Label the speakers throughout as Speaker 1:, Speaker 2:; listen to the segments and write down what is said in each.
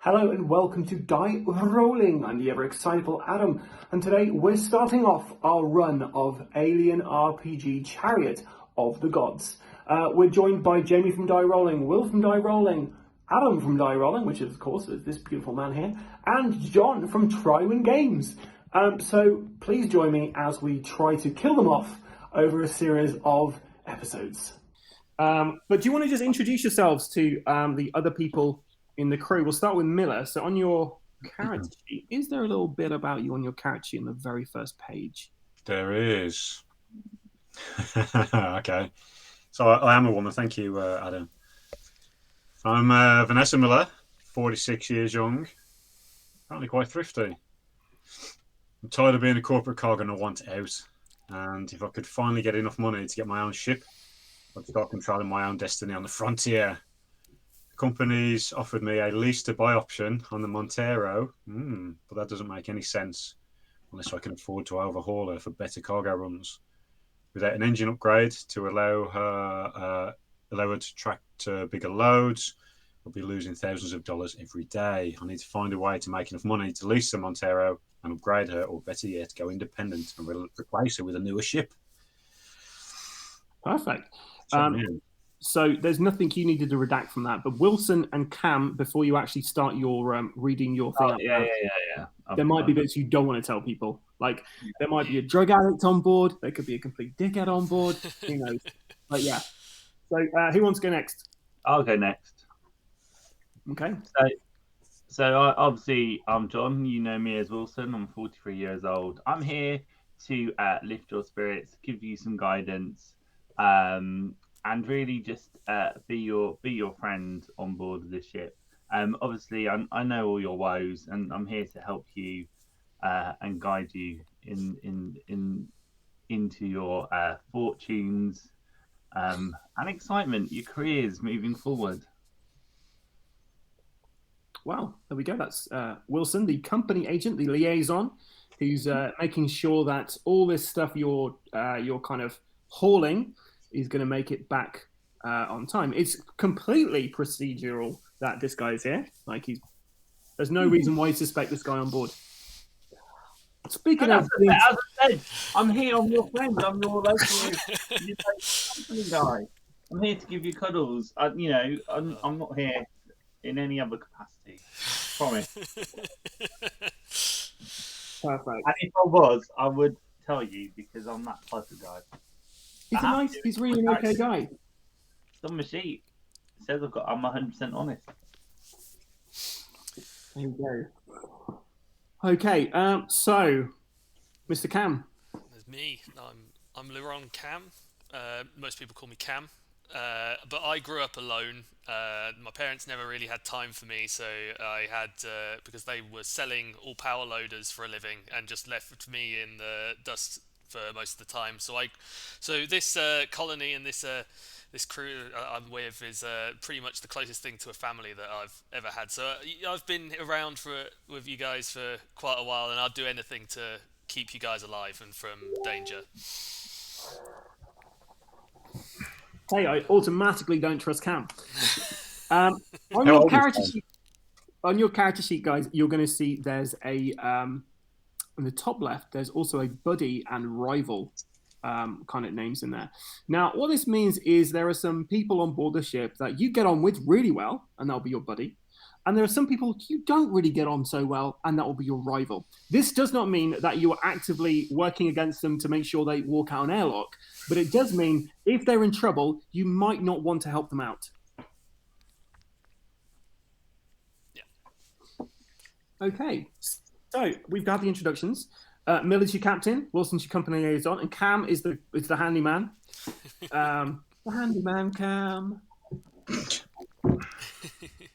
Speaker 1: Hello and welcome to Die Rolling. I'm the ever excitable Adam, and today we're starting off our run of Alien RPG Chariot of the Gods. We're joined by Jamie from Die Rolling, Will from Die Rolling, Adam from Die Rolling, which is, of course is this beautiful man here, and John from Trywin Games. So please join me as we try to kill them off over a series of episodes. But do you want to just introduce yourselves to the other people in the crew? We'll start with Miller. So on your character sheet, is there a little bit about you on your character sheet on the very first page?
Speaker 2: There is. Okay. So I am a woman. Thank you, Adam. I'm Vanessa Miller, 46 years young, apparently quite thrifty. I'm tired of being a corporate cog and I want out. And if I could finally get enough money to get my own ship, I'd start controlling my own destiny on the frontier. Companies offered me a lease to buy option on the Montero, but that doesn't make any sense unless I can afford to overhaul her for better cargo runs. Without an engine upgrade to allow her to track bigger loads, I'll be losing thousands of dollars every day. I need to find a way to make enough money to lease the Montero and upgrade her, or better yet, go independent and replace her with a newer ship.
Speaker 1: Perfect. So there's nothing you needed to redact from that. But Wilson and Cam, before you actually start your reading your thing,
Speaker 3: Yeah.
Speaker 1: There might be bits you don't want to tell people. Like there might be a drug addict on board. There could be a complete dickhead on board. Who knows? But yeah. So who wants to go next?
Speaker 3: I'll go next.
Speaker 1: Okay.
Speaker 3: So obviously I'm John. You know me as Wilson. I'm 43 years old. I'm here to lift your spirits, give you some guidance, and really just be your friend on board of the ship. Obviously, I know all your woes, and I'm here to help you and guide you into your fortunes and excitement, your careers moving forward.
Speaker 1: Wow, there we go. That's Wilson, the company agent, the liaison, who's making sure that all this stuff you're kind of hauling is going to make it back on time. It's completely procedural that this guy is here. Like there's no reason why you suspect this guy on board. Speaking of,
Speaker 3: as I said, I'm here. I'm your friend. I'm your local company guy. I'm here to give you cuddles. I'm not here in any other capacity. Promise.
Speaker 1: Perfect.
Speaker 3: And if I was, I would tell you because I'm that type of guy.
Speaker 1: He's really an okay guy.
Speaker 3: It's on my sheet. It says I'm 100% honest.
Speaker 1: There you go. Okay, so Mr. Cam.
Speaker 4: There's me. I'm Leron Cam. Most people call me Cam. But I grew up alone. My parents never really had time for me, so I had because they were selling all power loaders for a living and just left me in the dust for most of the time. So this colony and this crew I'm with is pretty much the closest thing to a family that I've ever had. So I've been around with you guys for quite a while, and I'd do anything to keep you guys alive and from danger.
Speaker 1: Hey, I automatically don't trust Cam. On your character sheet, guys, you're going to see there's a in the top left. There's also a buddy and rival kind of names in there. Now, what this means is there are some people on board the ship that you get on with really well, and that'll be your buddy. And there are some people you don't really get on so well, and that will be your rival. This does not mean that you are actively working against them to make sure they walk out an airlock, but it does mean if they're in trouble, you might not want to help them out.
Speaker 4: Yeah.
Speaker 1: Okay, so we've got the introductions. Miller's your captain, Wilson's your company liaison, and Cam is the handyman. The handyman, Cam.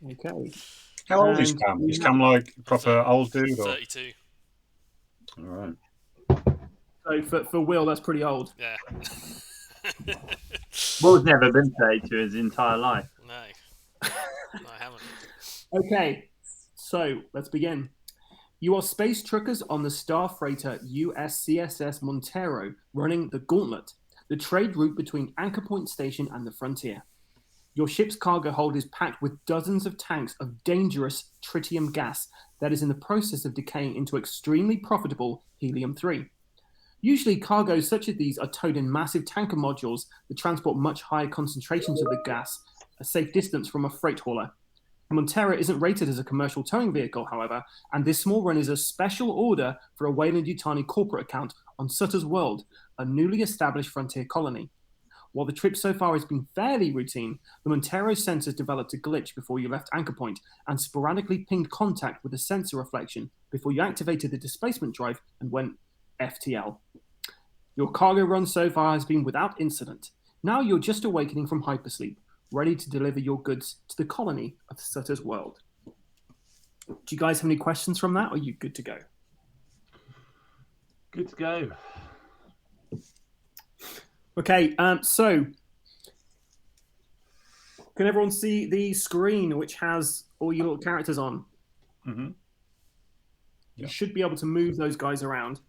Speaker 1: Okay.
Speaker 2: How old is Cam? Is Cam like proper old dude? Or?
Speaker 4: 32.
Speaker 2: All right.
Speaker 4: So
Speaker 1: for Will, that's pretty old.
Speaker 4: Yeah.
Speaker 3: Will's never been 32 his entire life.
Speaker 4: No, I haven't.
Speaker 1: Okay, so let's begin. You are space truckers on the star freighter USCSS Montero, running the Gauntlet, the trade route between Anchor Point Station and the frontier. Your ship's cargo hold is packed with dozens of tanks of dangerous tritium gas that is in the process of decaying into extremely profitable helium-3. Usually, cargoes such as these are towed in massive tanker modules that transport much higher concentrations of the gas a safe distance from a freight hauler. The Montero isn't rated as a commercial towing vehicle, however, and this small run is a special order for a Weyland-Yutani corporate account on Sutter's World, a newly established frontier colony. While the trip so far has been fairly routine, the Montero sensors developed a glitch before you left anchor point and sporadically pinged contact with a sensor reflection before you activated the displacement drive and went FTL. Your cargo run so far has been without incident. Now you're just awakening from hypersleep, ready to deliver your goods to the colony of Sutter's World. Do you guys have any questions from that, or are you good to go?
Speaker 3: Good to go.
Speaker 1: Okay, so can everyone see the screen which has all your little characters on?
Speaker 2: Mm-hmm.
Speaker 1: You should be able to move those guys around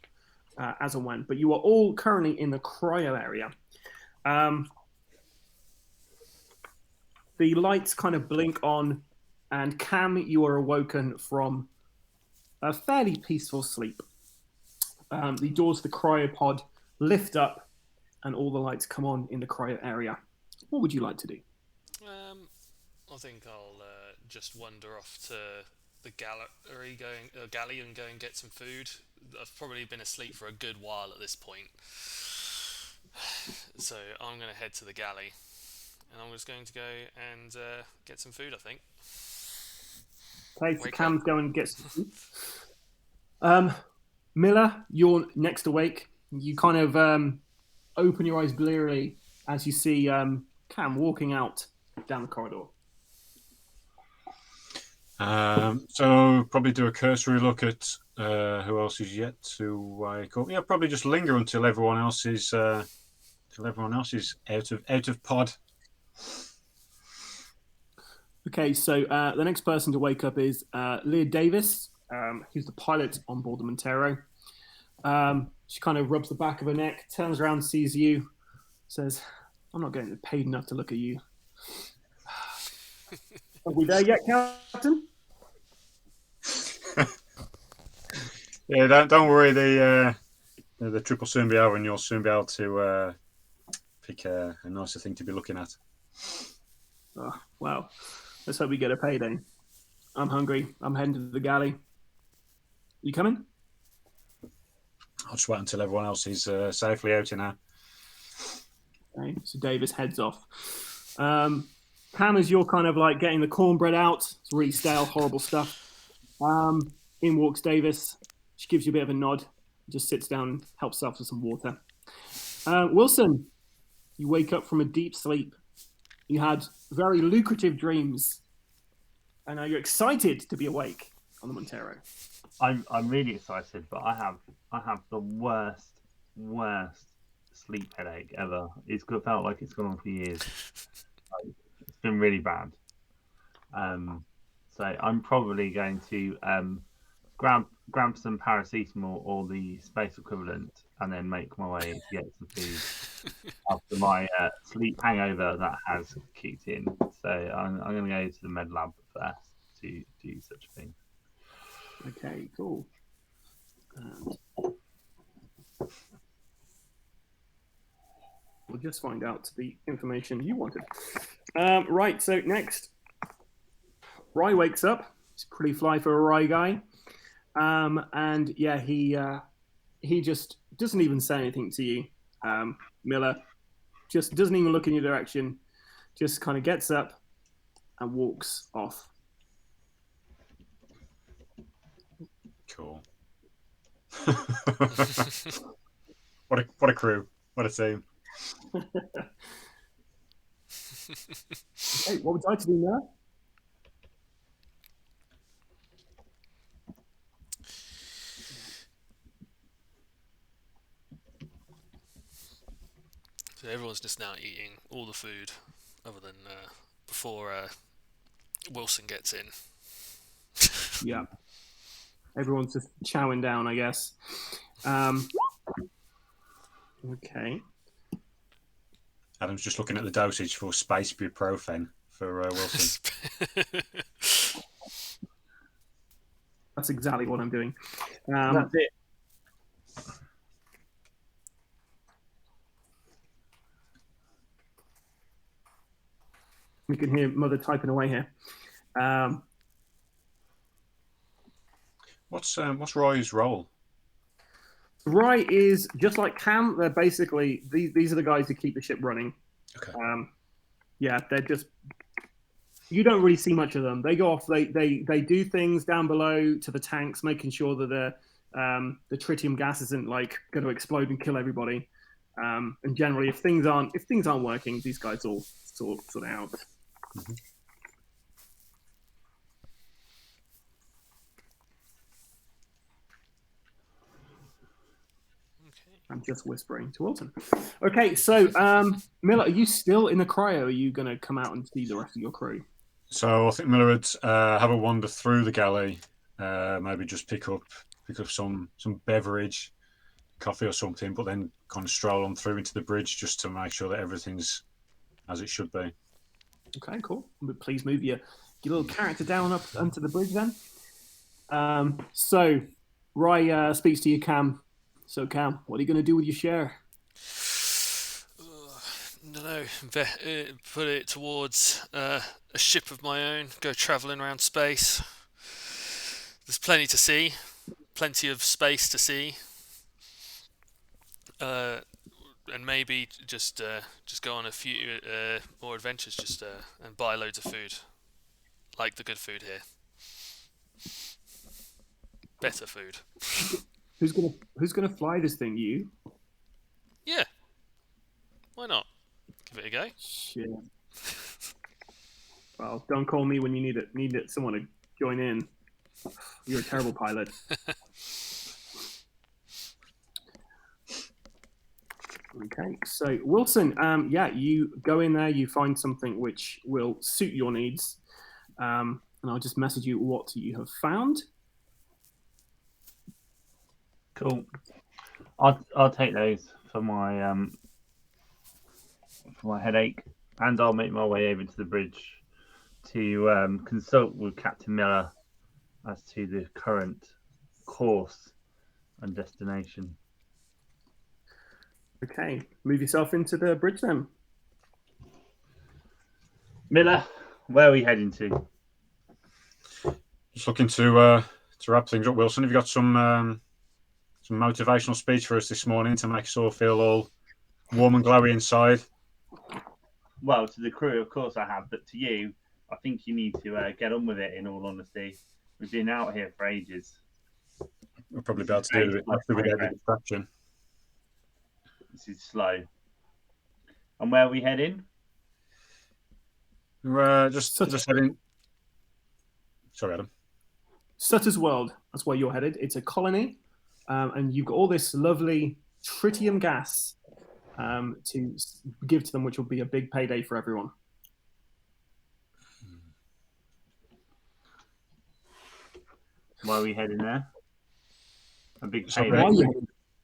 Speaker 1: as and when, but you are all currently in the cryo area. The lights kind of blink on, and Cam, you are awoken from a fairly peaceful sleep. The doors to the cryopod lift up, and all the lights come on in the cryo area. What would you like to do?
Speaker 4: I think I'll just wander off to the galley and go and get some food. I've probably been asleep for a good while at this point. So I'm going to head to the galley. And I'm just going to go and get some food, I think.
Speaker 1: Okay, so Cam's going and get some food. Miller, you're next awake. You kind of open your eyes blearily as you see Cam walking out down the corridor.
Speaker 2: So probably do a cursory look at who else is yet to wake up. Yeah, probably just linger until everyone else is out of pod.
Speaker 1: Okay, so the next person to wake up is Leah Davis, who's the pilot on board the Montero. She kind of rubs the back of her neck, turns around, sees you, says, "I'm not getting paid enough to look at you." Are we there yet, Captain?
Speaker 2: Yeah, don't worry. The trip will soon be over, and you'll soon be able to pick a nicer thing to be looking at.
Speaker 1: Oh, well, let's hope we get a payday. I'm hungry. I'm heading to the galley. You coming?
Speaker 2: I'll just wait until everyone else is safely out now.
Speaker 1: Okay, so Davis heads off. Pam, as you're kind of like getting the cornbread out, it's really stale, horrible stuff. In walks Davis. She gives you a bit of a nod, just sits down, helps herself to some water. Wilson, you wake up from a deep sleep. You had very lucrative dreams, and now you're excited to be awake on the Montero.
Speaker 3: I'm really excited, but I have the worst sleep headache ever. It's felt like it's gone on for years. It's been really bad. So I'm probably going to grab some paracetamol or the space equivalent, and then make my way to get some food after my sleep hangover that has kicked in. So I'm going to go to the med lab first to do such a thing.
Speaker 1: Okay, cool. We'll just find out the information you wanted. Right, so next, Rye wakes up. He's pretty fly for a Rye guy. And yeah, he just doesn't even say anything to you. Miller just doesn't even look in your direction, just kind of gets up and walks off.
Speaker 2: Cool. What a crew. What a team.
Speaker 1: Hey, what would you like to do now?
Speaker 4: So everyone's just now eating all the food, other than before Wilson gets in.
Speaker 1: Yeah. Everyone's just chowing down, I guess. Okay.
Speaker 2: Adam's just looking at the dosage for space buprofen. for Wilson.
Speaker 1: That's exactly what I'm doing.
Speaker 3: That's it.
Speaker 1: We can hear Mother typing away here.
Speaker 2: What's Roy's role?
Speaker 1: Rye is just like Cam. They're basically these are the guys who keep the ship running.
Speaker 2: Okay.
Speaker 1: Yeah, they're just. You don't really see much of them. They go off. They do things down below to the tanks, making sure that the tritium gas isn't like going to explode and kill everybody. And generally, if things aren't working, these guys all sort it out.
Speaker 2: Mm-hmm.
Speaker 1: I'm just whispering to Wilson. Okay, so Miller, are you still in the cryo? Or are you going to come out and see the rest of your crew?
Speaker 2: So I think Miller would have a wander through the galley, maybe just pick up some beverage, coffee or something, but then kind of stroll on through into the bridge just to make sure that everything's as it should be.
Speaker 1: Okay, cool. Please move your little character down up onto the bridge then. So Rye speaks to you, Cam. So Cam, what are you going to do with your share?
Speaker 4: No, put it towards a ship of my own. Go travelling around space. There's plenty to see, plenty of space to see, and maybe just go on a few more adventures, and buy loads of food, like the good food here. Better food.
Speaker 1: Who's gonna fly this thing? You?
Speaker 4: Yeah. Why not? Give it a go.
Speaker 1: Shit. Well, don't call me when you need someone to join in. You're a terrible pilot. Okay, so Wilson, you go in there, you find something which will suit your needs, and I'll just message you what you have found.
Speaker 3: Cool. I'll take those for my headache, and I'll make my way over to the bridge to consult with Captain Miller as to the current course and destination.
Speaker 1: Okay, move yourself into the bridge then.
Speaker 3: Miller, where are we heading to?
Speaker 2: Just looking to wrap things up, Wilson. Have you got some motivational speech for us this morning to make us all feel all warm and glowy inside?
Speaker 3: Well, to the crew, of course I have, but to you, I think you need to get on with it, in all honesty. We've been out here for ages.
Speaker 2: We'll probably be able to deal with it after we get the distraction.
Speaker 3: This is slow. And where are we heading?
Speaker 2: We're just heading... Sorry, Adam.
Speaker 1: Sutter's World, that's where you're headed. It's a colony, and you've got all this lovely tritium gas to give to them, which will be a big payday for everyone.
Speaker 3: Why are we heading there? A big
Speaker 2: So
Speaker 3: payday.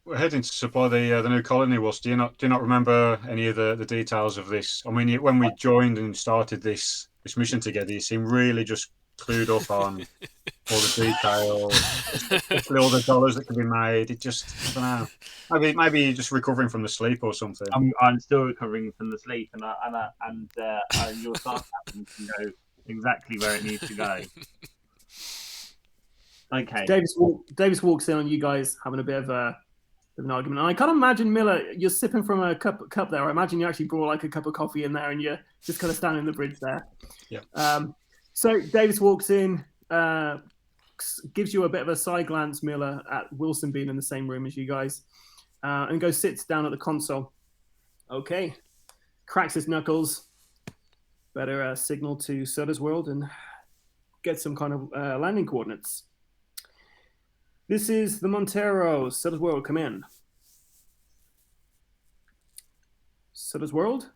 Speaker 2: we're heading to supply the new colony. Do you not remember any of the details of this? I mean, when we joined and started this mission together, you seemed really just clued up on all the details, especially all the dollars that can be made. It just, I don't know. Maybe you're just recovering from the sleep or something.
Speaker 3: I'm still recovering from the sleep, and your sarcasm can go exactly where it needs to go. Okay.
Speaker 1: Davis walks in on you guys having a bit of an argument. And I can't imagine, Miller, you're sipping from a cup there. I imagine you actually brought like a cup of coffee in there and you're just kind of standing in the bridge there.
Speaker 2: Yeah.
Speaker 1: So Davis walks in, gives you a bit of a side glance, Miller, at Wilson being in the same room as you guys, and goes sits down at the console. Okay. Cracks his knuckles. Better signal to Sutter's World and get some kind of landing coordinates. This is the Montero. Sutter's World, come in. Sutter's World,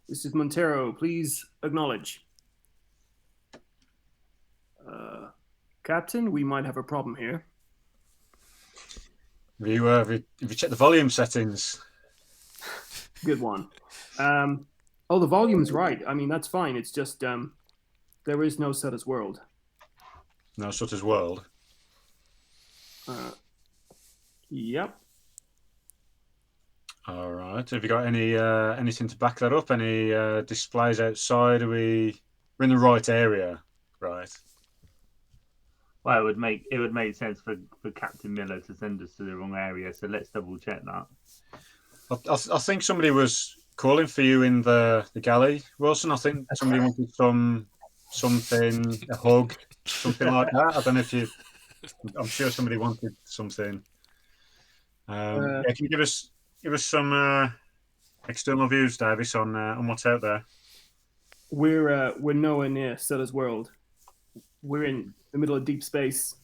Speaker 1: this is Montero. Please acknowledge. Captain, we might have a problem here.
Speaker 2: Have you checked the volume settings?
Speaker 1: Good one. Oh, the volume's right. I mean, that's fine. It's just there is no Sutter's World.
Speaker 2: No Sutter's World.
Speaker 1: Yep.
Speaker 2: All right. Have you got any anything to back that up? Any displays outside? We're in the right area, right?
Speaker 3: Well, it would make sense for Captain Miller to send us to the wrong area. So let's double check that.
Speaker 2: I think somebody was calling for you in the galley, Wilson. I think somebody wanted something, a hug, something like that. I don't know if you. I'm sure somebody wanted something. Can you give us some external views, Davis, on what's out there?
Speaker 1: We're nowhere near Sutter's World. We're in the middle of deep space.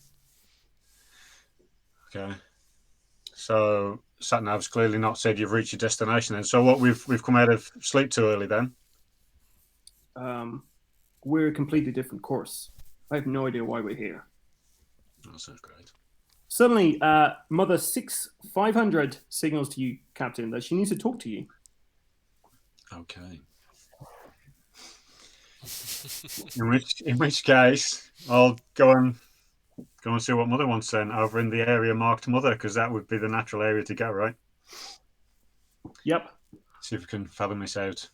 Speaker 2: Okay. So Satnav's clearly not said you've reached your destination then. So what we've come out of sleep too early then?
Speaker 1: We're a completely different course. I have no idea why we're here.
Speaker 2: That sounds great.
Speaker 1: Suddenly, Mother 6500 signals to you, Captain, that she needs to talk to you.
Speaker 2: Okay. In which case, I'll go and see what Mother wants then over in the area marked Mother, because that would be the natural area to go, right?
Speaker 1: Yep.
Speaker 2: See if we can fathom this out.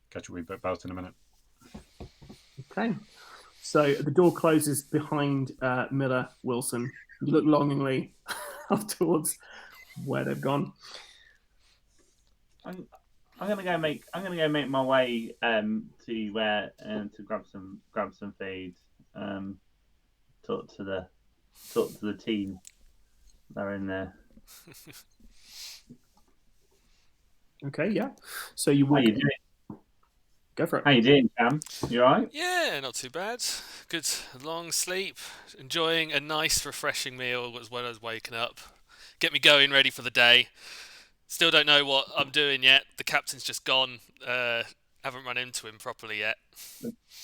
Speaker 2: Catch a wee bit about in a minute.
Speaker 1: Okay. So the door closes behind Miller, Wilson. You look longingly up towards where they've gone.
Speaker 3: I'm gonna go make my way to where to grab some feed. Talk to the team. They're in there.
Speaker 1: Okay, yeah. So you
Speaker 3: How
Speaker 1: walk.
Speaker 3: you doing?
Speaker 1: Go for it.
Speaker 3: How you doing, Cam? You all right?
Speaker 4: Yeah, not too bad. Good long sleep. Enjoying a nice, refreshing meal as well as waking up. Get me going, ready for the day. Still don't know what I'm doing yet. The captain's just gone. Haven't run into him properly yet.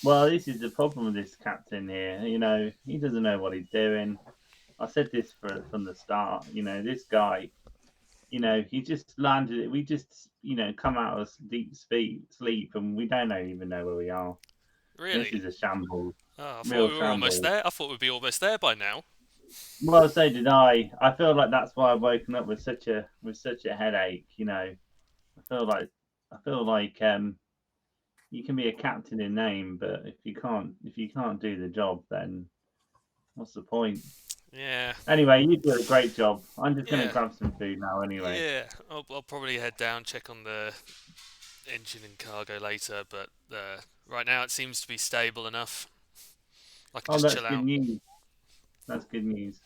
Speaker 3: Well, this is the problem with this captain here. You know, he doesn't know what he's doing. I said this from the start. You know, this guy. You know, he just landed. We just, come out of deep sleep, and we don't even know where we are.
Speaker 4: Really?
Speaker 3: This is a shambles.
Speaker 4: Oh, I thought
Speaker 3: Real
Speaker 4: we were almost
Speaker 3: shambles.
Speaker 4: there. I thought we'd be almost there by now.
Speaker 3: Well, so did I. I feel like that's why I've woken up with such a headache. You know, I feel like you can be a captain in name, but if you can't do the job, then what's the point?
Speaker 4: Yeah.
Speaker 3: Anyway, you do a great job. I'm just gonna
Speaker 4: Yeah.
Speaker 3: grab some food now. Anyway.
Speaker 4: Yeah, I'll probably head down, check on the engine and cargo later, but right now it seems to be stable enough. I can
Speaker 3: Oh,
Speaker 4: just
Speaker 3: that's
Speaker 4: chill
Speaker 3: good
Speaker 4: out.
Speaker 3: news. That's good news.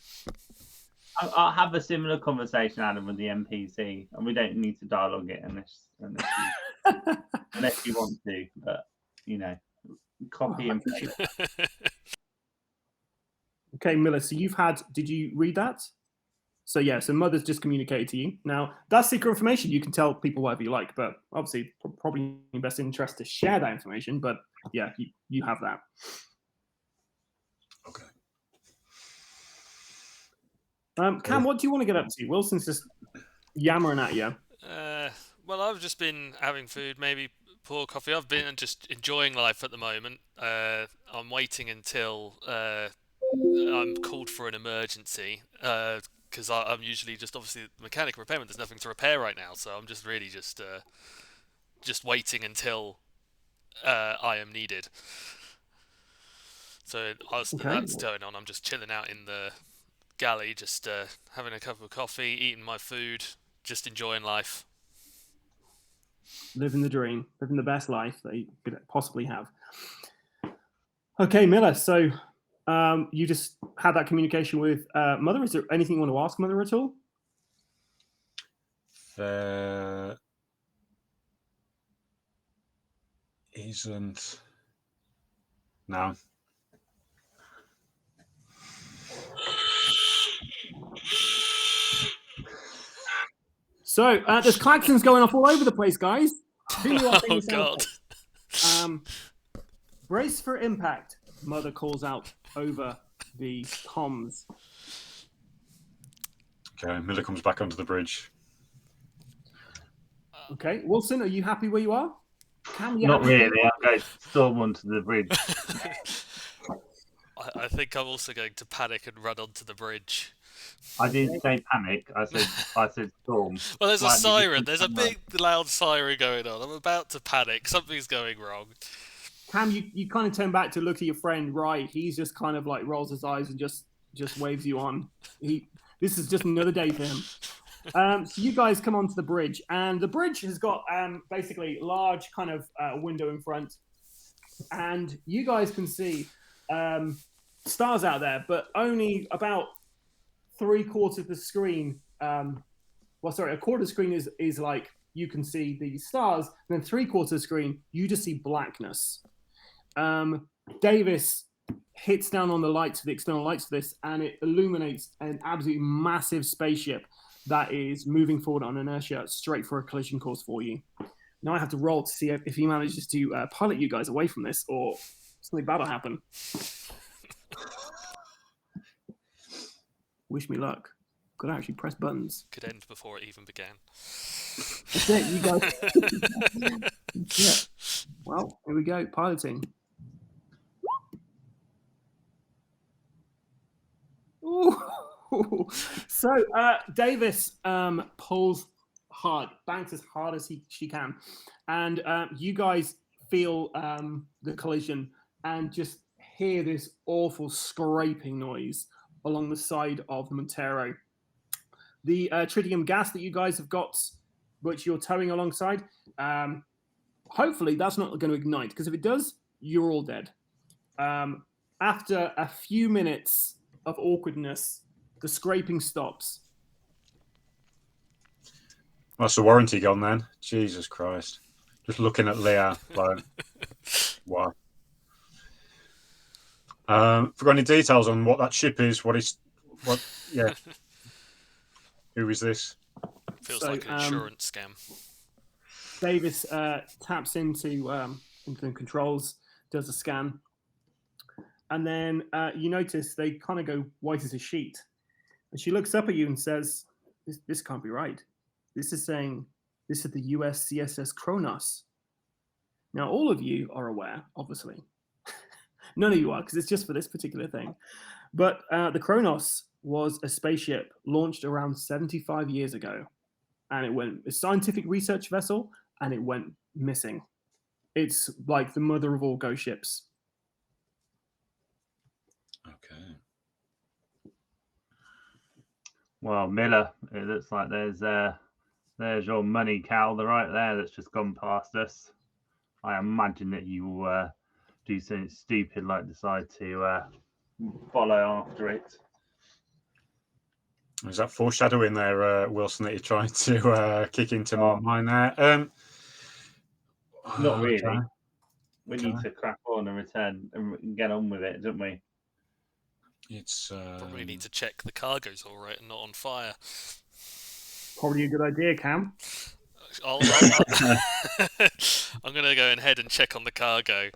Speaker 3: I'll have a similar conversation, Adam, with the NPC, and we don't need to dialogue it unless you want to. But copy and paste.
Speaker 1: Okay, Miller. So did you read that? So yeah, so Mother's just communicated to you. Now, that's secret information. You can tell people whatever you like, but obviously probably in your best interest to share that information. But yeah, you have that.
Speaker 2: Okay.
Speaker 1: Cam, what do you want to get up to? Wilson's just yammering at you.
Speaker 4: Well, I've just been having food, maybe pour coffee. I've been just enjoying life at the moment. I'm waiting until I'm called for an emergency, because I'm usually just obviously mechanic repairman. There's nothing to repair right now, so I'm just really just waiting until I am needed. So that's going on. I'm just chilling out in the galley, just having a cup of coffee, eating my food, just enjoying life.
Speaker 1: Living the dream, living the best life that you could possibly have. Okay, Miller. So you just had that communication with Mother. Is there anything you want to ask Mother at all?
Speaker 2: There isn't. No.
Speaker 1: So there's klaxons going off all over the place, guys.
Speaker 4: Oh God!
Speaker 1: Brace for impact. Mother calls out over the comms.
Speaker 2: Okay, Miller comes back onto the bridge.
Speaker 1: Okay, Wilson, are you happy where you are? Cam,
Speaker 3: Not really. I'm going to storm onto the bridge.
Speaker 4: I think I'm also going to panic and run onto the bridge.
Speaker 3: I didn't say panic. I said storm.
Speaker 4: Well, there's a
Speaker 3: Slightly
Speaker 4: siren.
Speaker 3: different
Speaker 4: There's a
Speaker 3: from
Speaker 4: big, loud siren going on. I'm about to panic. Something's going wrong.
Speaker 1: Cam, you kind of turn back to look at your friend, right? He's just kind of like rolls his eyes and just waves you on. This is just another day for him. So you guys come onto the bridge, and the bridge has got basically large kind of window in front, and you guys can see stars out there, but only about 3/4 of the screen. A quarter of the screen is like you can see the stars, and then 3/4 of the screen you just see blackness. Davis hits down on the lights, the external lights for this, and it illuminates an absolutely massive spaceship that is moving forward on inertia straight for a collision course for you. Now I have to roll to see if he manages to pilot you guys away from this, or something bad will happen. Wish me luck. Could I actually press buttons?
Speaker 4: Could end before it even began.
Speaker 1: That's it, you guys. Yeah. Well, here we go, piloting. Ooh. So Davis pulls hard, banks as hard as she can, and you guys feel the collision and just hear this awful scraping noise along the side of the Montero. The tritium gas that you guys have got, which you're towing alongside, hopefully that's not going to ignite, because if it does, you're all dead. After a few minutes of awkwardness, the scraping stops.
Speaker 2: That's the warranty gone then. Jesus Christ. Just looking at Leah, like, wow. Got any details on what that ship is? Yeah. Who is this?
Speaker 4: Feels like an insurance scam.
Speaker 1: Davis taps into the controls, does a scan, and then you notice they kind of go white as a sheet. And she looks up at you and says, this can't be right. This is saying this is the US CSS Kronos. Now, all of you are aware, obviously. None of you are, because it's just for this particular thing. But the Kronos was a spaceship launched around 75 years ago. And it went a scientific research vessel, and it went missing. It's like the mother of all ghost ships.
Speaker 2: Okay.
Speaker 3: Well, Miller, it looks like there's your money, Cal, right there that's just gone past us. I imagine that you will do something stupid like decide to follow after it.
Speaker 2: Is that foreshadowing there, Wilson, that you're trying to kick into my mind there?
Speaker 3: Not really.
Speaker 2: Okay.
Speaker 3: We need to crack on and return and get on with it, don't we?
Speaker 2: It's
Speaker 4: Probably need to check the cargo's all right and not on fire.
Speaker 1: Probably a good idea, Cam.
Speaker 4: I'm going to go ahead and check on the cargo.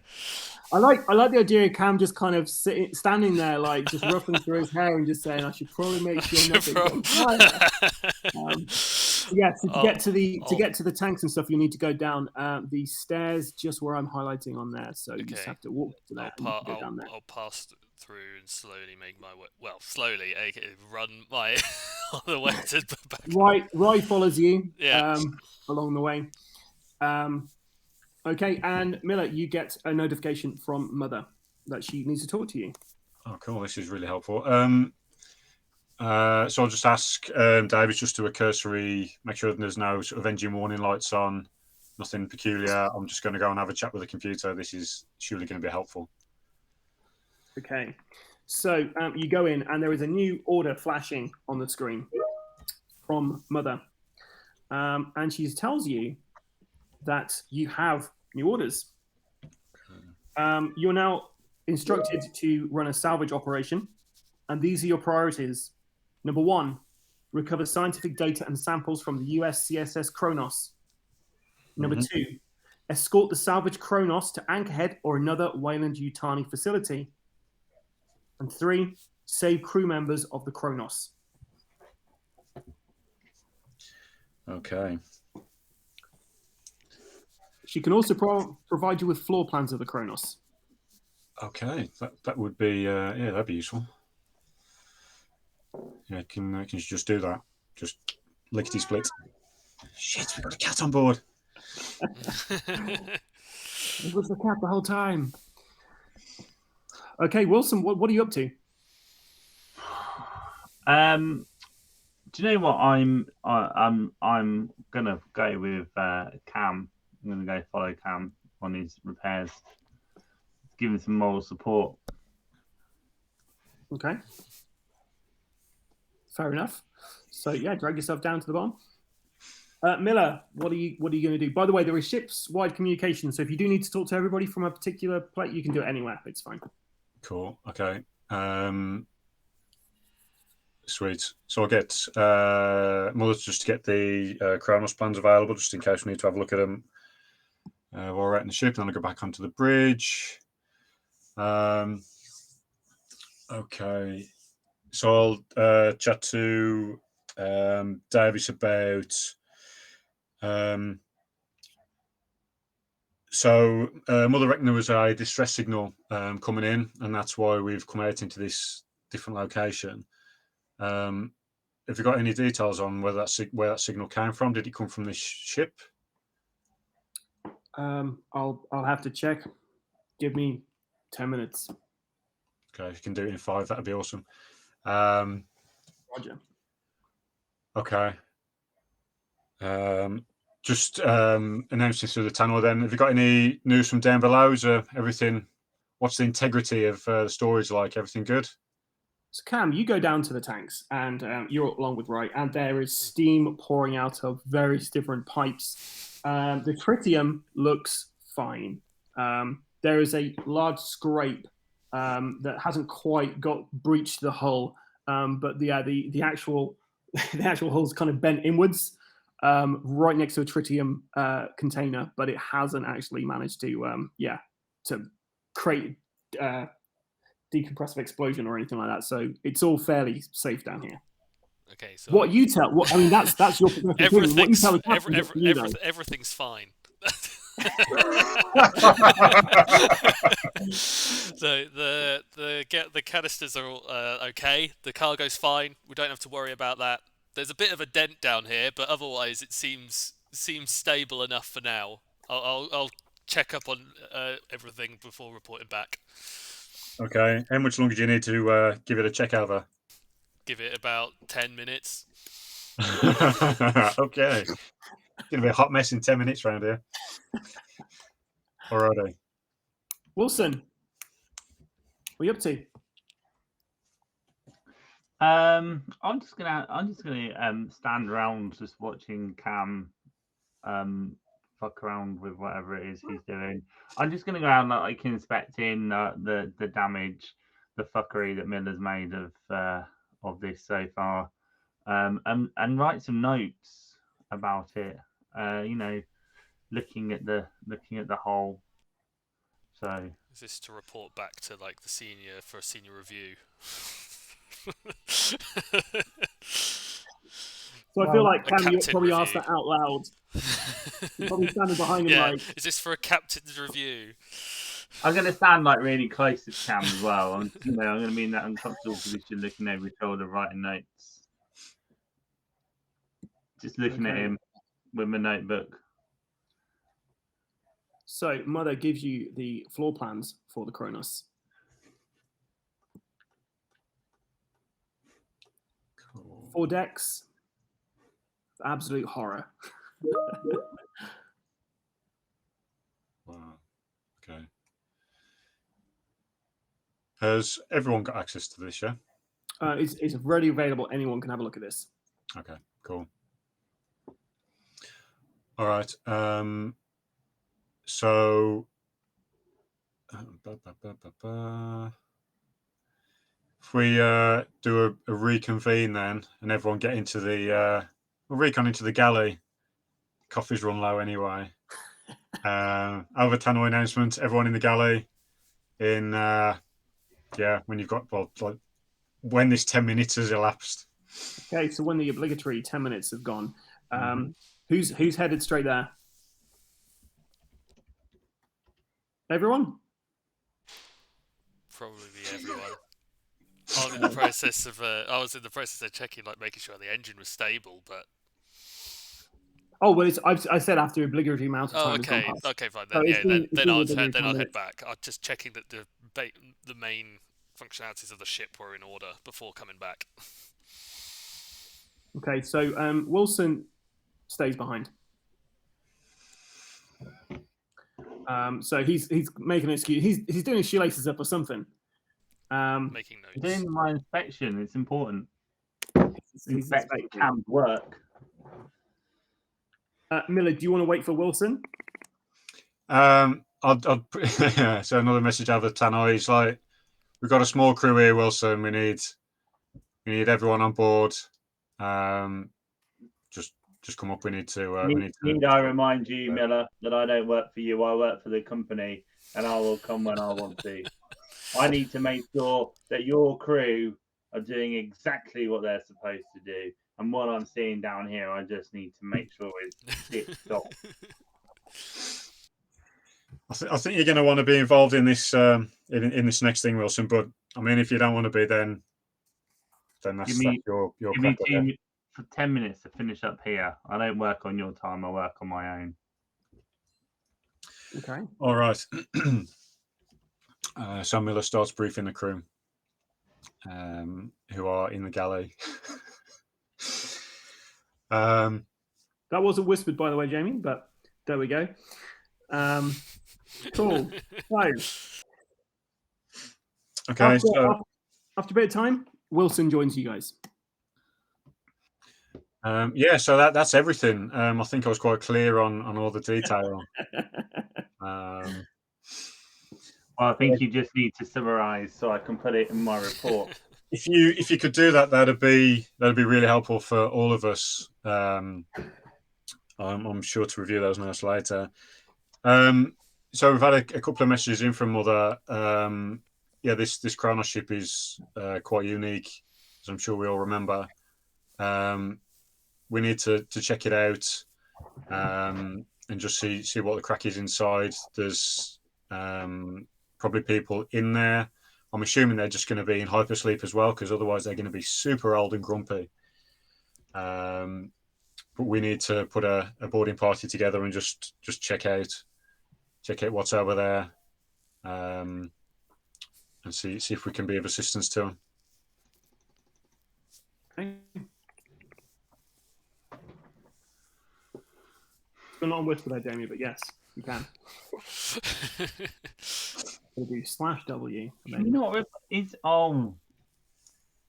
Speaker 1: I like the idea of Cam just kind of standing there, like just ruffling through his hair and just saying, "I should probably make sure nothing's on fire." Yeah, so to get to the tanks and stuff, you need to go down the stairs just where I'm highlighting on there. So you just have to walk to that and go down there.
Speaker 4: I'll pass through and slowly make my way. Well, slowly, run my on the way to back.
Speaker 1: Right follows you.
Speaker 4: Yeah.
Speaker 1: Along the way. Okay, and Miller, you get a notification from Mother that she needs to talk to you.
Speaker 2: Oh, cool. This is really helpful. So I'll just ask David just to a cursory, make sure there's no sort of engine warning lights on, nothing peculiar. I'm just going to go and have a chat with the computer. This is surely going to be helpful.
Speaker 1: Okay, so you go in and there is a new order flashing on the screen from Mother. And she tells you that you have new orders. You're now instructed to run a salvage operation, and these are your priorities. Number 1, recover scientific data and samples from the US CSS Kronos. Number 2, escort the salvage Kronos to Anchorhead or another Wayland-Yutani facility. And 3, save crew members of the Kronos.
Speaker 2: Okay.
Speaker 1: She can also provide you with floor plans of the Kronos.
Speaker 2: Okay, that would be yeah, that'd be useful. Yeah, can you just do that? Just lickety split. Shit, we got a cat on board.
Speaker 1: It was the cat the whole time. Okay, Wilson, what are you up to?
Speaker 3: Do you know what? I'm gonna go with Cam. I'm gonna go follow Cam on his repairs. Give him some moral support.
Speaker 1: Okay. Fair enough. So yeah, drag yourself down to the bottom. Miller, what are you going to do? By the way, there is ships-wide communication, so if you do need to talk to everybody from a particular place, you can do it anywhere. It's fine.
Speaker 2: Cool. Okay. Sweet. So I'll get Mullet just to get the Kronos plans available, just in case we need to have a look at them while we're out in the ship. And then I'll go back onto the bridge. Okay. So I'll chat to Davis about. So Mother reckoned there was a distress signal coming in, and that's why we've come out into this different location. Have you got any details on where that signal came from? Did it come from this ship?
Speaker 1: I'll have to check. Give me 10 minutes.
Speaker 2: Okay, if you can do it in 5, that'd be awesome.
Speaker 1: Roger.
Speaker 2: Okay. Just announcing through the tunnel then. Have you got any news from down below? Is everything, what's the integrity of the storage like? Everything good?
Speaker 1: So Cam, you go down to the tanks, and you're along with Wright, and there is steam pouring out of various different pipes. The tritium looks fine. There is a large scrape that hasn't quite got breached the hull, but the actual the actual hull's kind of bent inwards, right next to a tritium container, but it hasn't actually managed to create decompressive explosion or anything like that. So it's all fairly safe down here.
Speaker 4: Okay, so
Speaker 1: what you tell, I mean, that's your opinion. What you tell the captain,
Speaker 4: everything's fine. So the canisters are all okay. The cargo's fine. We don't have to worry about that. There's a bit of a dent down here, but otherwise it seems stable enough for now. I'll check up on everything before reporting back.
Speaker 2: Okay. How much longer do you need to give it a check over?
Speaker 4: Give it about 10 minutes.
Speaker 2: Okay. It's going to be a hot mess in 10 minutes around here. Alrighty.
Speaker 1: Wilson, what are you up to?
Speaker 3: I'm just gonna stand around just watching Cam fuck around with whatever it is he's doing. I'm just gonna go out and inspecting the damage, the fuckery that Miller's made of this so far, and write some notes about it. Looking at the whole. So
Speaker 4: is this to report back to the senior for a senior review?
Speaker 1: So I feel like Cam, you probably asked that out loud. You're probably standing behind him.
Speaker 4: Yeah. Is this for a captain's review?
Speaker 3: I'm going to stand really close to Cam as well. I'm going to be in that uncomfortable position, looking over his shoulder, writing notes. Just looking at him with my notebook.
Speaker 1: So Mother gives you the floor plans for the Kronos.
Speaker 2: Cool.
Speaker 1: 4 decks. Absolute horror.
Speaker 2: Wow. Okay. Has everyone got access to this, yeah?
Speaker 1: It's readily available. Anyone can have a look at this.
Speaker 2: Okay, cool. All right. So if we do a reconvene then, and everyone get into we'll recon into the galley. Coffee's run low anyway. Over tunnel announcement. Everyone in the galley. In when you've got when this 10 minutes has elapsed.
Speaker 1: Okay, so when the obligatory 10 minutes have gone, who's headed straight there? Everyone?
Speaker 4: Probably everyone. I was in the process of checking, like making sure the engine was stable, but.
Speaker 1: Oh well, I said after obligatory amount of time
Speaker 4: Oh,
Speaker 1: has gone
Speaker 4: okay,
Speaker 1: past.
Speaker 4: okay, fine.
Speaker 1: So
Speaker 4: Then
Speaker 1: it's
Speaker 4: yeah,
Speaker 1: been
Speaker 4: then I'll head
Speaker 1: minutes.
Speaker 4: back. I'm just checking that the main functionalities of the ship were in order before coming back.
Speaker 1: Okay, so Wilson stays behind. So he's making an excuse. He's doing his shoelaces up or something.
Speaker 4: Making notes.
Speaker 3: Doing my inspection, it's important.
Speaker 1: He's
Speaker 3: Inspect
Speaker 1: inspecting.
Speaker 3: Cam's work.
Speaker 1: Miller, do you want to wait for Wilson?
Speaker 2: I'll so another message out of Tannoy is like, we've got a small crew here, Wilson. We need everyone on board. Just come up. We need to.
Speaker 3: Need I remind you, Miller, that I don't work for you. I work for the company, and I will come when I want to. I need to make sure that your crew are doing exactly what they're supposed to do. And what I'm seeing down here, I just need to make sure it's tip-top.
Speaker 2: I think you're going to want to be involved in this in this next thing, Wilson. But I mean, if you don't want to be, then that's your
Speaker 3: Give me 10 minutes to finish up here. I don't work on your time. I work on my own.
Speaker 1: Okay.
Speaker 2: All right. So Miller starts briefing the crew, who are in the galley.
Speaker 1: That wasn't whispered, by the way, Jamie, but there we go. Cool.
Speaker 2: Okay.
Speaker 1: After a bit of time, Wilson joins you guys.
Speaker 2: Yeah, so that's everything. I think I was quite clear on all the detail.
Speaker 3: I think you just need to summarize so I can put it in my report.
Speaker 2: If you could do that, that'd be really helpful for all of us. I'm sure to review those notes later. So we've had a couple of messages in from Mother. This Chronos ship is quite unique, as I'm sure we all remember. We need to check it out and just see what the crack is inside. There's probably people in there. I'm assuming they're just going to be in hypersleep as well, because otherwise they're going to be super old and grumpy. But we need to put a boarding party together and just check out what's over there, and see if we can be of assistance to them.
Speaker 1: Okay. Still not on whisper there, Jamie, but yes, you can. We'll do /W.
Speaker 3: It's on.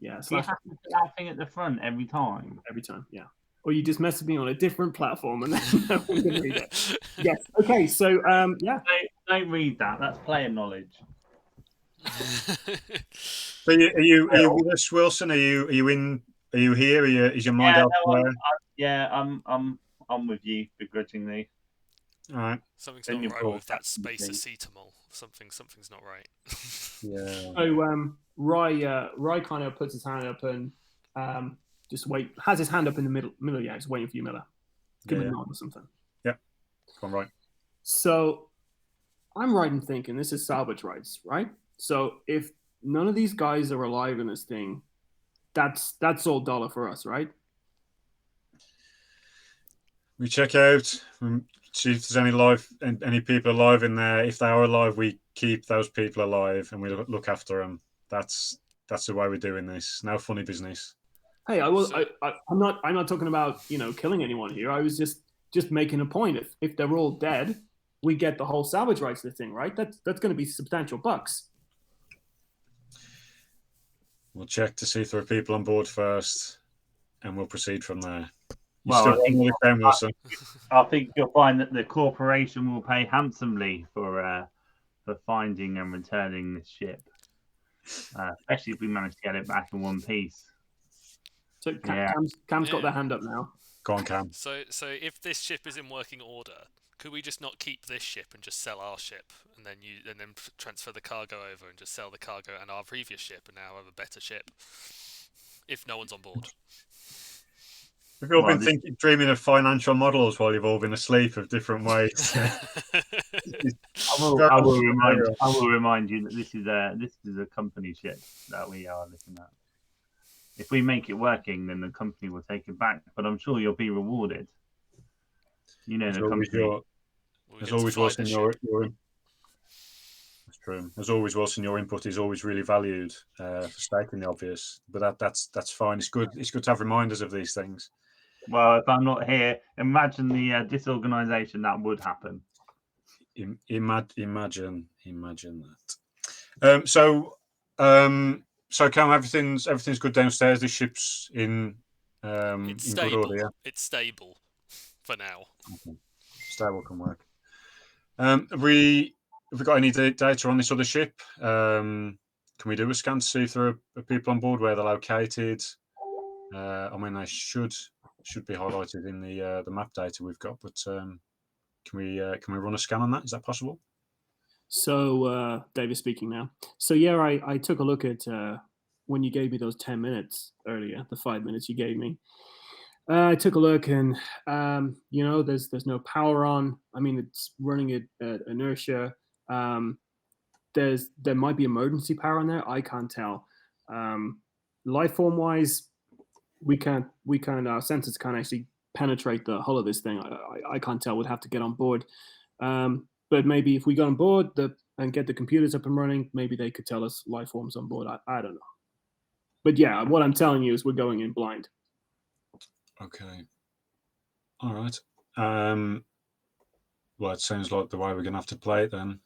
Speaker 1: Yeah,
Speaker 3: you have to put that thing at the front every time.
Speaker 1: Every time, yeah. Or you just message me on a different platform and then no one can read it. Yes. Okay. So yeah.
Speaker 3: Don't read that. That's player knowledge.
Speaker 2: So are you with us, Wilson? Are you in? Are you here? Is your mind elsewhere?
Speaker 3: I'm with you begrudgingly.
Speaker 2: All right.
Speaker 4: Something's not right with that space acetamol. Something's not right.
Speaker 2: Yeah.
Speaker 1: So Rye kind of puts his hand up and just has his hand up in the middle. Yeah, he's waiting for you, Miller. Give him a nod or something.
Speaker 2: Yeah. I'm right.
Speaker 1: So I'm right in thinking this is salvage rights, right? So if none of these guys are alive in this thing, that's all dollar for us, right?
Speaker 2: We check out, see if there's any people alive in there. If they are alive, we keep those people alive and we look after them. That's the way we're doing this. No funny business.
Speaker 1: Hey, I'm not talking about killing anyone here. I was just making a point. If they're all dead, we get the whole salvage rights of the thing, right? That's going to be substantial bucks.
Speaker 2: We'll check to see if there are people on board first, and we'll proceed from there.
Speaker 3: I think you'll find that the corporation will pay handsomely for finding and returning this ship, especially if we manage to get it back in one piece.
Speaker 1: So Cam's got their hand up now.
Speaker 2: Go on, Cam.
Speaker 4: So if this ship is in working order, could we just not keep this ship and just sell our ship, and then transfer the cargo over and just sell the cargo and our previous ship, and now have a better ship if no one's on board?
Speaker 2: We've all been dreaming of financial models while you've all been asleep of different ways.
Speaker 3: I will remind you that this is a company ship that we are looking at. If we make it working, then the company will take it back. But I'm sure you'll be rewarded. You know, the company.
Speaker 2: As always, Wilson, that's true. As always, Wilson, your input is always really valued for stating the obvious. But that's fine. It's good. It's good to have reminders of these things.
Speaker 3: Well, if I'm not here, imagine the disorganisation that would happen.
Speaker 2: Imagine that. So Cam, everything's good downstairs. This ship's in good order. Yeah?
Speaker 4: It's stable for now.
Speaker 2: Okay. Stable can work. Have we got any data on this other ship? Can we do a scan to see if there are people on board, where they're located? I mean, they should be highlighted in the map data we've got, but can we run a scan on that? Is that possible?
Speaker 1: So David speaking now. So yeah, I took a look at when you gave me those 10 minutes earlier, the 5 minutes you gave me. I took a look, and there's no power on. I mean, it's running at inertia. There might be emergency power on there. I can't tell. Life form wise, we can't. Our sensors can't actually penetrate the hull of this thing. I can't tell. We'd have to get on board. But maybe if we got on board and get the computers up and running, maybe they could tell us life forms on board. I don't know. But yeah, what I'm telling you is we're going in blind.
Speaker 2: Okay. All right. Well, it sounds like the way we're going to have to play it then.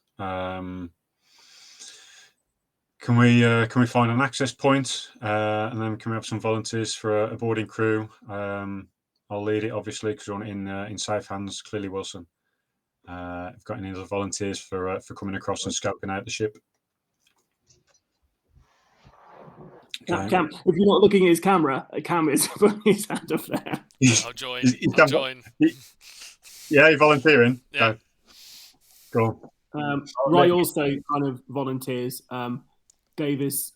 Speaker 2: Can we find an access point, and then can we have some volunteers for a boarding crew? I'll lead it, obviously, because we're in safe hands. Clearly, Wilson. Have got any other volunteers for coming across and scouting out the ship?
Speaker 1: Okay. Cam, if you're not looking at his camera, Cam is putting his hand up there.
Speaker 4: I'll join.
Speaker 2: Yeah, you're volunteering.
Speaker 4: Yeah.
Speaker 2: Go on.
Speaker 1: Roy also kind of volunteers. Davis,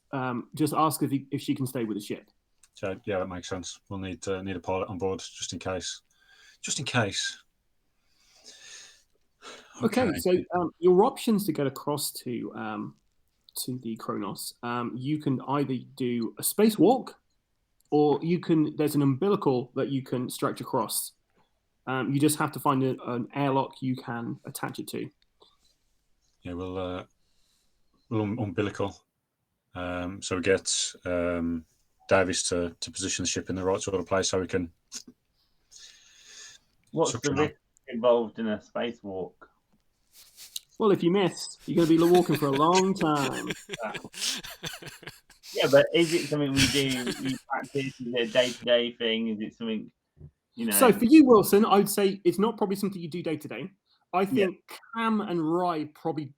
Speaker 1: just ask if she can stay with the ship.
Speaker 2: So yeah, that makes sense. We'll need a pilot on board just in case. Just in case.
Speaker 1: Okay, so your options to get across to the Kronos, you can either do a spacewalk, or there's an umbilical that you can stretch across. You just have to find an airlock you can attach it to.
Speaker 2: Yeah, we'll umbilical. So we get Davis to position the ship in the right sort of place so we can.
Speaker 3: What's the risk involved in a spacewalk?
Speaker 1: Well, if you miss, you're going to be walking for a long time.
Speaker 3: Yeah, but is it something we do? We practice? Is it a day-to-day thing? Is it something,
Speaker 1: So for you, Wilson, I would say it's not probably something you do day-to-day. I think Cam and Rye probably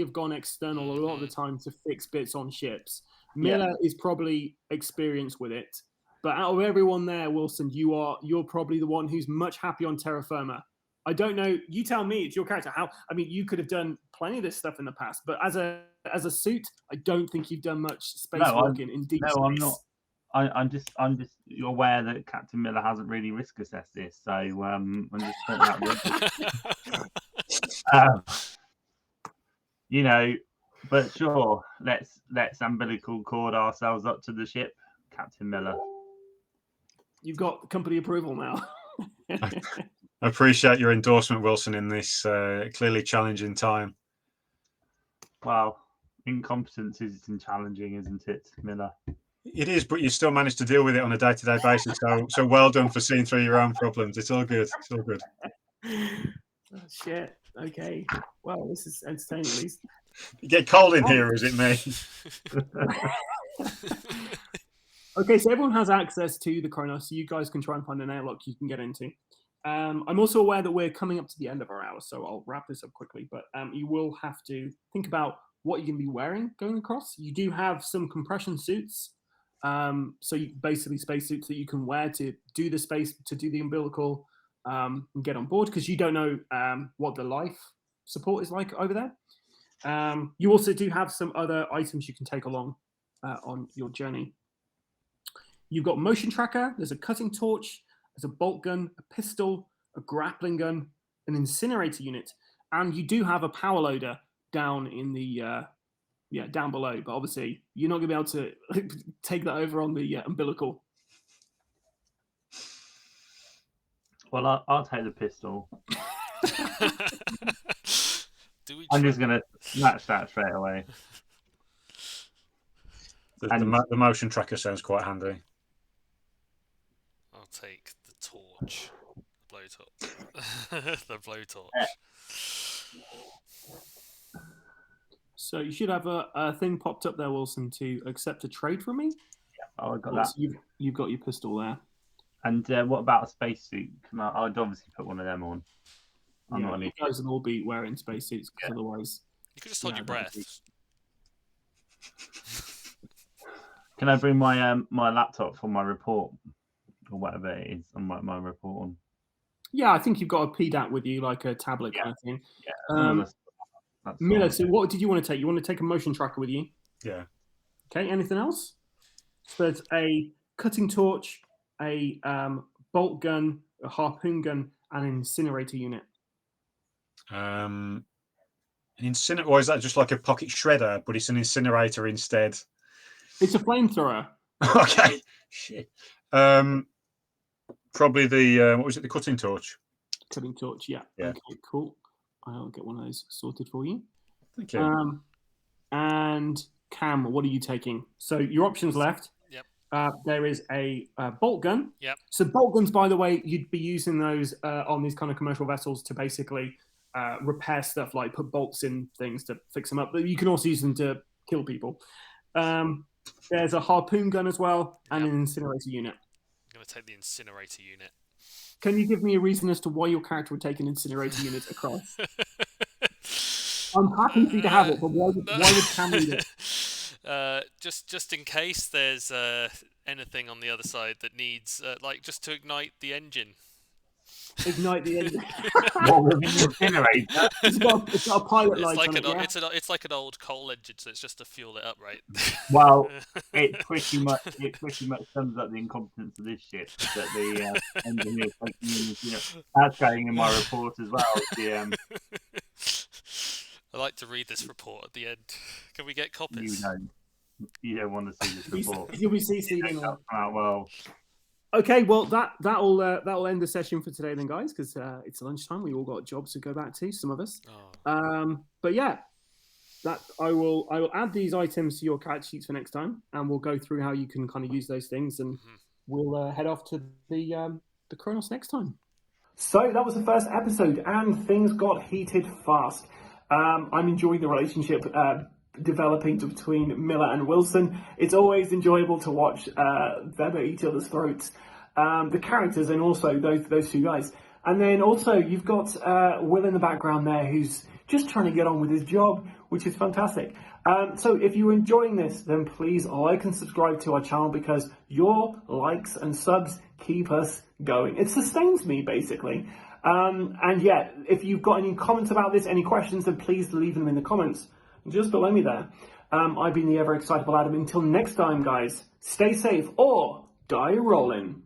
Speaker 1: have gone external a lot of the time to fix bits on ships. Miller is probably experienced with it. But out of everyone there, Wilson, you're probably the one who's much happy on terra firma. I don't know. You tell me. It's your character. You could have done plenty of this stuff in the past, but as a suit, I don't think you've done much spacewalking in deep space.
Speaker 3: No, I'm not. I'm just aware that Captain Miller hasn't really risk assessed this, so I'm just putting that. But sure, let's umbilical cord ourselves up to the ship, Captain Miller.
Speaker 1: You've got company approval now.
Speaker 2: I appreciate your endorsement, Wilson, in this clearly challenging time.
Speaker 3: Well, incompetence is challenging, isn't it, Miller?
Speaker 2: It is, but you still manage to deal with it on a day-to-day basis. So well done for seeing through your own problems. It's all good. It's all good.
Speaker 1: Oh, shit. Okay. Well, this is entertaining, at least.
Speaker 2: You get cold in here, or is it me?
Speaker 1: Okay, so everyone has access to the Kronos, so you guys can try and find an airlock you can get into. I'm also aware that we're coming up to the end of our hour, so I'll wrap this up quickly. But you will have to think about what you're going to be wearing going across. You do have some compression suits, so basically spacesuits that you can wear to do the umbilical and get on board, because you don't know what the life support is like over there. You also do have some other items you can take along on your journey. You've got motion tracker. There's a cutting torch. there's a bolt gun, a pistol, a grappling gun, an incinerator unit, and you do have a power loader down in the down below. But obviously, you're not going to be able to take that over on the umbilical.
Speaker 3: Well, I'll take the pistol.
Speaker 4: I'm
Speaker 3: just going to match that straight away.
Speaker 2: The motion tracker sounds quite handy.
Speaker 4: I'll take the torch. The blowtorch.
Speaker 1: So you should have a thing popped up there, Wilson, to accept a trade from me.
Speaker 3: Yeah, I got that.
Speaker 1: So you've got your pistol there.
Speaker 3: And what about a spacesuit? I'd obviously put one of them on.
Speaker 1: You guys will all be wearing spacesuits, because otherwise...
Speaker 4: You could just hold your breath.
Speaker 3: Can I bring my my laptop for my report? Or whatever it is on my report on.
Speaker 1: Yeah, I think you've got a PDAT with you, like a tablet kind of thing.
Speaker 3: Yeah.
Speaker 1: Miller, so what did you want to take? You want to take a motion tracker with you?
Speaker 2: Yeah.
Speaker 1: Okay, anything else? So there's a cutting torch, a bolt gun, a harpoon gun, and an incinerator unit.
Speaker 2: An incinerator, or is that just like a pocket shredder, but it's an incinerator instead?
Speaker 1: It's a flamethrower.
Speaker 2: Okay. Shit. Probably the what was it? The cutting torch.
Speaker 1: Cutting torch. Yeah. Okay. Cool. I'll get one of those sorted for you.
Speaker 2: Thank you.
Speaker 1: And Cam, what are you taking? So your options left.
Speaker 4: Yep.
Speaker 1: There is a bolt gun.
Speaker 4: Yep.
Speaker 1: So bolt guns, by the way, you'd be using those on these kind of commercial vessels to basically repair stuff, like put bolts in things to fix them up. But you can also use them to kill people. There's a harpoon gun as well, and an incinerator unit.
Speaker 4: I'm going to take the incinerator unit.
Speaker 1: Can you give me a reason as to why your character would take an incinerator unit across? I'm happy for you to have it, but why would Cam need it?
Speaker 4: Just in case there's anything on the other side that needs, like, just to ignite the engine.
Speaker 1: Ignite the engine.
Speaker 3: What with an incinerator?
Speaker 1: It's got a pilot light on it,
Speaker 4: it's like an old coal engine, so it's just to fuel it up, right?
Speaker 3: Well, it pretty much sums up the incompetence of this ship. That the engineers that's going in my report as well, GM.
Speaker 4: I like to read this report at the end. Can we get copies?
Speaker 3: You don't want to see this report.
Speaker 1: You'll be CC'd in on.
Speaker 3: Well.
Speaker 1: Okay, well that'll end the session for today then, guys, because it's lunchtime. We all got jobs to go back to, some of us. But yeah, I will add these items to your character sheets for next time, and we'll go through how you can kind of use those things, and we'll head off to the Kronos next time. So that was the first episode, and things got heated fast. I'm enjoying the relationship developing between Miller and Wilson. It's always enjoyable to watch them at each other's throats. The characters, and also those two guys. And then also you've got Will in the background there, who's just trying to get on with his job, which is fantastic. So if you're enjoying this, then please like and subscribe to our channel, because your likes and subs keep us going. It sustains me, basically. And yeah, if you've got any comments about this, any questions, then please leave them in the comments just below me there. I've been the ever excitable Adam. Until next time, guys, stay safe or die rolling.